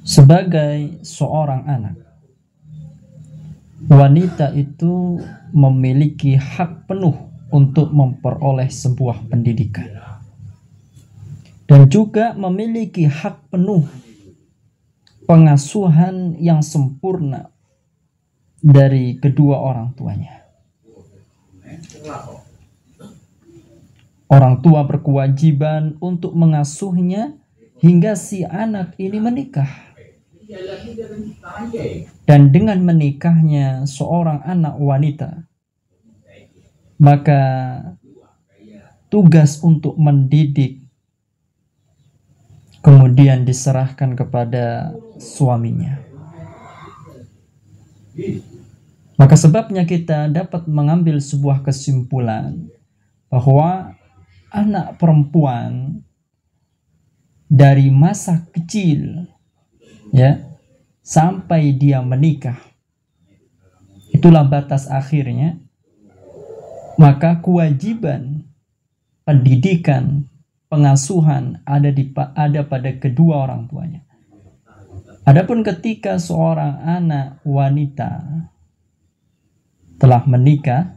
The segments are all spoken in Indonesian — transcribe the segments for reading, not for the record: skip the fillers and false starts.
Sebagai seorang anak, wanita itu memiliki hak penuh untuk memperoleh sebuah pendidikan dan juga memiliki hak penuh pengasuhan yang sempurna dari kedua orang tuanya. Orang tua berkewajiban untuk mengasuhnya hingga si anak ini menikah. Dan dengan menikahnya seorang anak wanita, maka tugas untuk mendidik kemudian diserahkan kepada suaminya. Maka sebabnya kita dapat mengambil sebuah kesimpulan bahwa anak perempuan dari masa kecil sampai dia menikah, itulah batas akhirnya, maka kewajiban pendidikan, pengasuhan ada pada kedua orang tuanya. Adapun ketika seorang anak wanita telah menikah,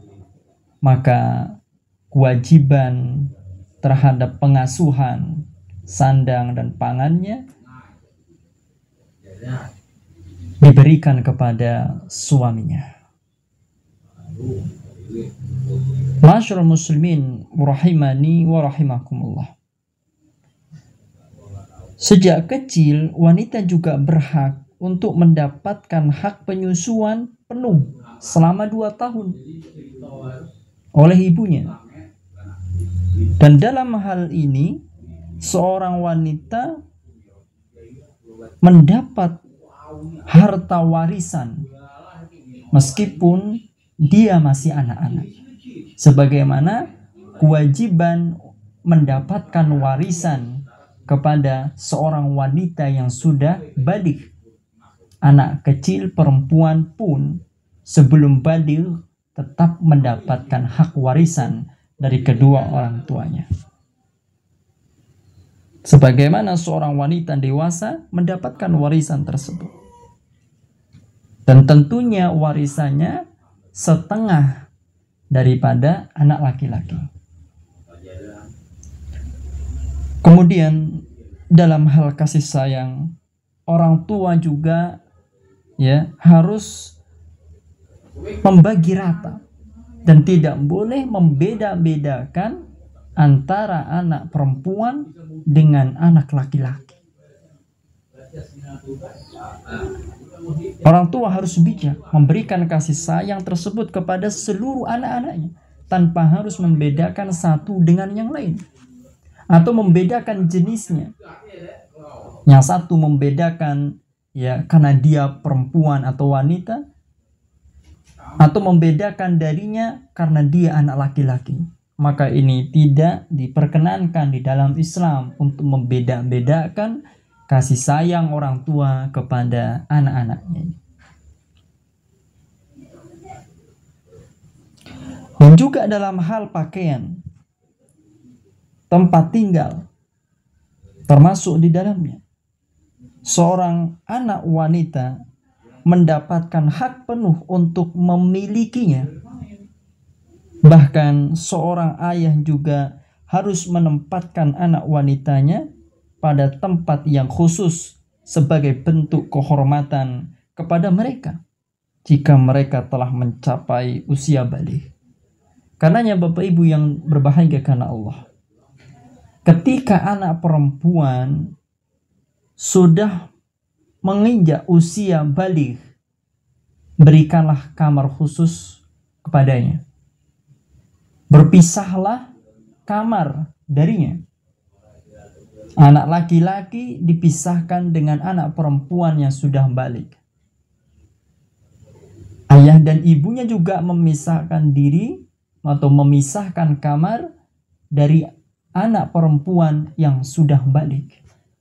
maka kewajiban terhadap pengasuhan, sandang dan pangannya diberikan kepada suaminya. Ma'asyiral muslimin rahimani wa rahimakumullah. Sejak kecil wanita juga berhak untuk mendapatkan hak penyusuan penuh selama 2 tahun oleh ibunya. Dan dalam hal ini seorang wanita mendapat harta warisan meskipun dia masih anak-anak, sebagaimana kewajiban mendapatkan warisan kepada seorang wanita yang sudah baligh. Anak kecil perempuan pun sebelum baligh tetap mendapatkan hak warisan dari kedua orang tuanya, sebagaimana seorang wanita dewasa mendapatkan warisan tersebut. Dan tentunya warisannya setengah daripada anak laki-laki. Kemudian dalam hal kasih sayang, orang tua juga harus membagi rata dan tidak boleh membeda-bedakan antara anak perempuan dengan anak laki-laki. Orang tua harus bijak memberikan kasih sayang tersebut kepada seluruh anak-anaknya tanpa harus membedakan satu dengan yang lain atau membedakan jenisnya. Yang satu membedakan karena dia perempuan atau wanita, atau membedakan darinya karena dia anak laki-laki. Maka ini tidak diperkenankan di dalam Islam untuk membeda-bedakan kasih sayang orang tua kepada anak-anaknya. Dan juga dalam hal pakaian, tempat tinggal, termasuk di dalamnya, seorang anak wanita mendapatkan hak penuh untuk memilikinya. Bahkan seorang ayah juga harus menempatkan anak wanitanya pada tempat yang khusus sebagai bentuk kehormatan kepada mereka jika mereka telah mencapai usia baligh. Karenanya Bapak Ibu yang berbahagia karena Allah, ketika anak perempuan sudah menginjak usia baligh, berikanlah kamar khusus kepadanya. Berpisahlah kamar darinya. Anak laki-laki dipisahkan dengan anak perempuan yang sudah baligh. Ayah dan ibunya juga memisahkan diri atau memisahkan kamar dari anak perempuan yang sudah baligh.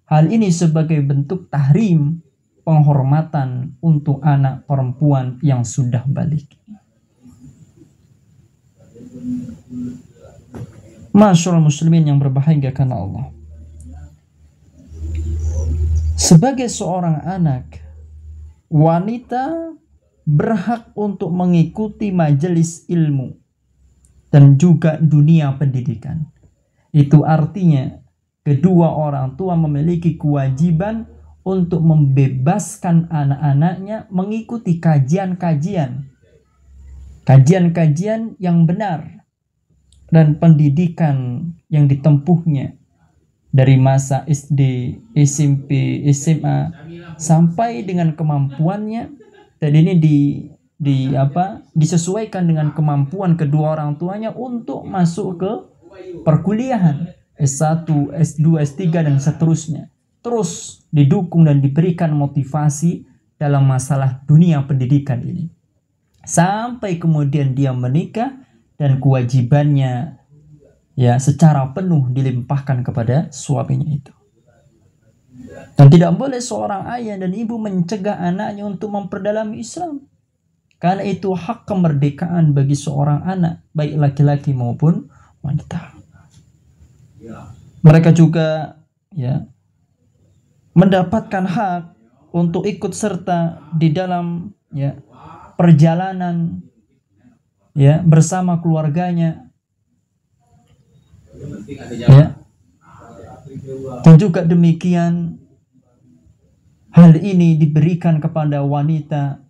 Hal ini sebagai bentuk tahrim, penghormatan untuk anak perempuan yang sudah baligh. Masyaallah muslimin yang berbahagia karena Allah. Sebagai seorang anak, wanita berhak untuk mengikuti majelis ilmu dan juga dunia pendidikan. Itu artinya kedua orang tua memiliki kewajiban untuk membebaskan anak-anaknya mengikuti kajian-kajian yang benar dan pendidikan yang ditempuhnya dari masa SD, SMP, SMA sampai dengan kemampuannya, dan ini disesuaikan dengan kemampuan kedua orang tuanya untuk masuk ke perkuliahan S1, S2, S3 dan seterusnya. Terus didukung dan diberikan motivasi dalam masalah dunia pendidikan ini. Sampai kemudian dia menikah dan kewajibannya ya secara penuh dilimpahkan kepada suaminya itu. Dan tidak boleh seorang ayah dan ibu mencegah anaknya untuk memperdalami Islam. Karena itu hak kemerdekaan bagi seorang anak, baik laki-laki maupun wanita. Mereka juga ya mendapatkan hak untuk ikut serta di dalam ya perjalanan ya bersama keluarganya. Ya. Dan juga demikian hal ini diberikan kepada wanita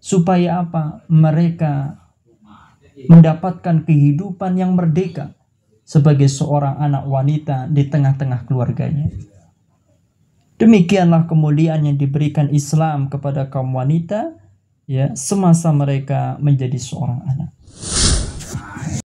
supaya apa? Mereka mendapatkan kehidupan yang merdeka sebagai seorang anak wanita di tengah-tengah keluarganya. Demikianlah kemuliaan yang diberikan Islam kepada kaum wanita ya semasa mereka menjadi seorang anak.